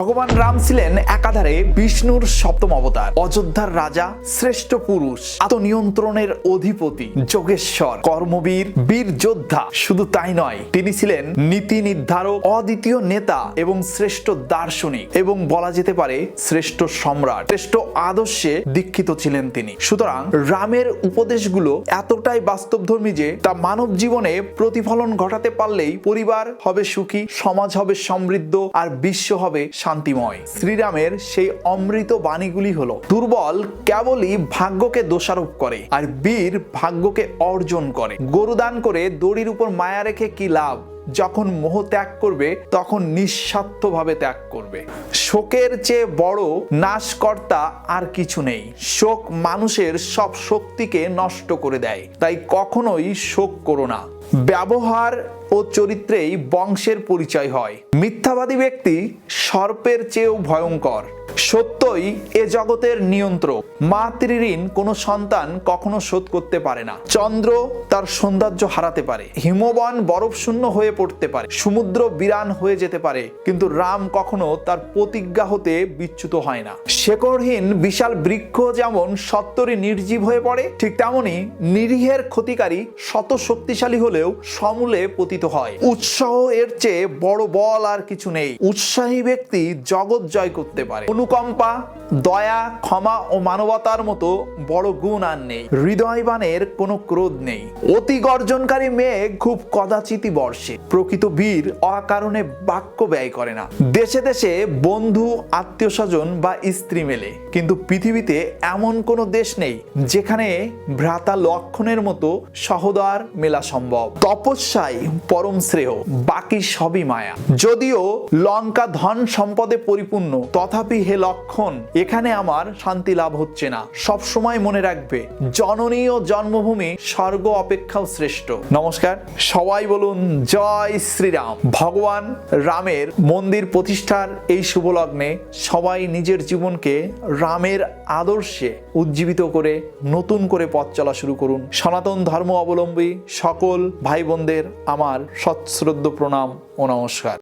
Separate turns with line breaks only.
ভগবান রাম ছিলেন একাধারে বিষ্ণুর সপ্তম অবতার, অযোধ্যার রাজা, শ্রেষ্ঠ পুরুষ, আত্মনিয়ন্ত্রণের অধিপতি, যোগেশ্বর, কর্মবীর, বীর যোদ্ধা। শুধু তাই নয়, তিনি ছিলেন নীতি নির্ধারক, অদ্বিতীয় নেতা এবং শ্রেষ্ঠ দার্শনিক, এবং বলা যেতে পারে শ্রেষ্ঠ সম্রাট। শ্রেষ্ঠ আদর্শে দীক্ষিত ছিলেন তিনি। সুতরাং রামের উপদেশগুলো এতটাই বাস্তবধর্মী যে তা মানব জীবনে প্রতিফলন ঘটাতে পারলেই পরিবার হবে সুখী, সমাজ হবে সমৃদ্ধ, আর বিশ্ব হবে শান্তিময়। শ্রীরামের সেই অমৃত বাণীগুলি হলো, দুর্বল কেবলই ভাগ্যকে দোষারোপ করে, আর বীর ভাগ্যকে অর্জন করে। গরু দান করে দড়ির উপর মায়া রেখে কি লাভ? যখন মোহ ত্যাগ করবে তখন নিঃস্বার্থভাবে ত্যাগ করবে। শোকের চেয়ে বড় নাশকর্তা আর কিছু নেই। শোক মানুষের সব শক্তিকে নষ্ট করে দেয়, তাই কখনোই শোক করো না। ব্যবহার ও চরিত্রেই বংশের পরিচয় হয়। মিথ্যাবাদী ব্যক্তি সর্পের চেয়েও ভয়ঙ্কর। সত্যই এ জগতের নিয়ন্ত্রক। মাতৃঋণ কোনো সন্তান কখনো শোধ করতে পারে না। চন্দ্র তার সৌন্দর্য হারাতে পারে, হিমবন বরফ শূন্য হয়ে পড়তে পারে, সমুদ্র বিরান হয়ে যেতে পারে, কিন্তু রাম কখনো তার প্রতিজ্ঞা হতে বিচ্যুত হয় না। শেকড়হীন বিশাল বৃক্ষ যেমন সত্তরই নির্জীব হয়ে পড়ে, ঠিক তেমনি নিরীহের ক্ষতিকারী শত শক্তিশালী হলেও সমূলে পতিত হয়। উৎসাহ এর চেয়ে বড় বল আর কিছু নেই। উৎসাহী ব্যক্তি জগৎ জয় করতে পারে। অনুকম্পা, দয়া, ক্ষমা ও মানবতার মতো বড় গুণ আর নেই। হৃদয়বানের কোনো ক্রোধ নেই। অতি গর্জনকারী মেঘ খুব কদাচিতই বর্ষে। প্রকৃত বীর অকারণে বাক্য ব্যয় করে না। দেশে দেশে বন্ধু, আত্মীয় স্বজন বা স্ত্রী মেলে, কিন্তু পৃথিবীতে এমন কোনো দেশ নেই যেখানে ভ্রাতা লক্ষণের মতো সহোদর মেলা সম্ভব। তপস্যাই পরম শ্রেয়, বাকি সবই মায়া। যদিও লঙ্কা ধন সম্পদে পরিপূর্ণ, তথাপি হে লক্ষণ, এখানে আমার শান্তি লাভ হচ্ছে না। সব সময় মনে রাখবে, জননী ও জন্মভূমি স্বর্গ অপেক্ষাও শ্রেষ্ঠ। নমস্কার, সবাই বলুন জয় শ্রীরাম। ভগবান রামের মন্দির প্রতিষ্ঠার এই শুভ লগ্নে সবাই নিজের জীবনকে রামের আদর্শে উজ্জীবিত করে নতুন করে পথ চলা শুরু করুন। সনাতন ধর্ম অবলম্বী সকল ভাই বোনদের আমার সশ্রদ্ধ প্রণাম ও নমস্কার।